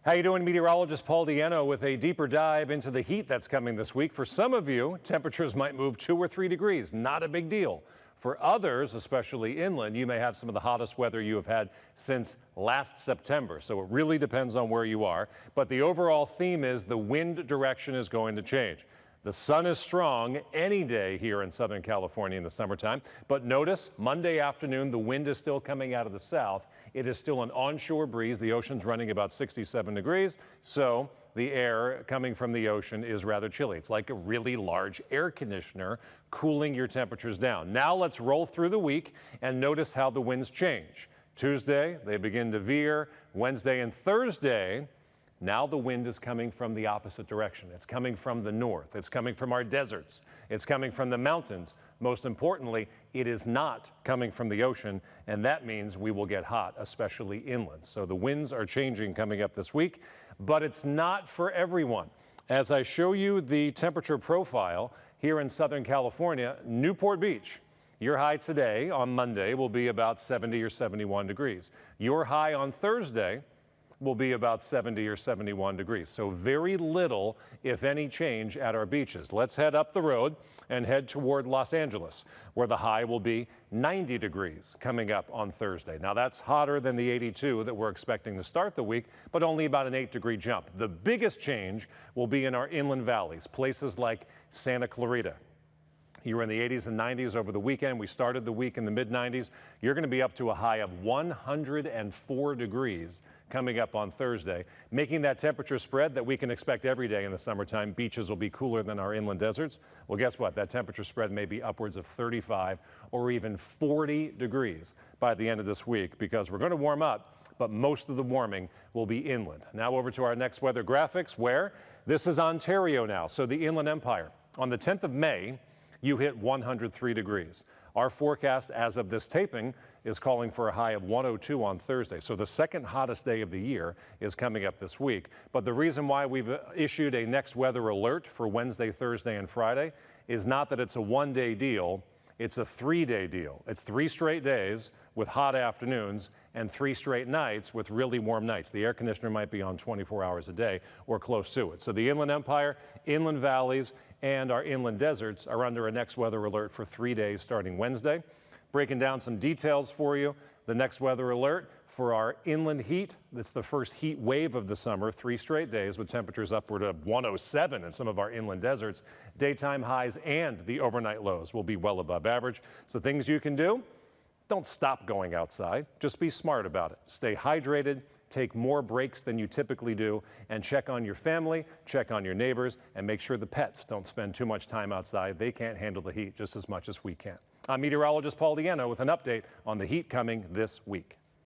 How you doing? Meteorologist Paul Deanno with a deeper dive into the heat that's coming this week. For some of you, temperatures might move 2 or 3 degrees. Not a big deal. For others, especially inland, you may have some of the hottest weather you have had since last September. So it really depends on where you are. But the overall theme is the wind direction is going to change. The sun is strong any day here in Southern California in the summertime. But notice Monday afternoon, the wind is still coming out of the south. It is still an onshore breeze. The ocean's running about 67 degrees. So the air coming from the ocean is rather chilly. It's like a really large air conditioner cooling your temperatures down. Now let's roll through the week and notice how the winds change. Tuesday, they begin to veer. Wednesday and Thursday, now the wind is coming from the opposite direction. It's coming from the north. It's coming from our deserts. It's coming from the mountains. Most importantly, it is not coming from the ocean, and that means we will get hot, especially inland. So the winds are changing coming up this week, but it's not for everyone. As I show you the temperature profile here in Southern California, Newport Beach, your high today on Monday will be about 70 or 71 degrees. Your high on Thursday will be about 70 or 71 degrees. So very little, if any, change at our beaches. Let's head up the road and head toward Los Angeles, where the high will be 90 degrees coming up on Thursday. Now that's hotter than the 82 that we're expecting to start the week, but only about an 8-degree jump. The biggest change will be in our inland valleys, places like Santa Clarita. You were in the 80s and 90s over the weekend. We started the week in the mid-90s. You're going to be up to a high of 104 degrees coming up on Thursday, making that temperature spread that we can expect every day in the summertime. Beaches will be cooler than our inland deserts. Well, guess what? That temperature spread may be upwards of 35 or even 40 degrees by the end of this week, because we're going to warm up, but most of the warming will be inland. Now over to our next weather graphics, where this is Ontario now, so the Inland Empire. On the 10th of May, you hit 103 degrees. Our forecast as of this taping is calling for a high of 102 on Thursday. So the second hottest day of the year is coming up this week. But the reason why we've issued a next weather alert for Wednesday, Thursday, and Friday is not that it's a one-day deal. It's a 3-day deal. It's 3 straight days with hot afternoons and 3 straight nights with really warm nights. The air conditioner might be on 24 hours a day or close to it. So the Inland Empire, inland valleys, and our inland deserts are under a next weather alert for 3 days starting Wednesday. Breaking down some details for you. The next weather alert for our inland heat. It's the first heat wave of the summer, 3 straight days with temperatures upward of 107 in some of our inland deserts. Daytime highs and the overnight lows will be well above average. So things you can do: don't stop going outside. Just be smart about it. Stay hydrated, take more breaks than you typically do, and check on your family, check on your neighbors, and make sure the pets don't spend too much time outside. They can't handle the heat just as much as we can. I'm meteorologist Paul Deanno with an update on the heat coming this week.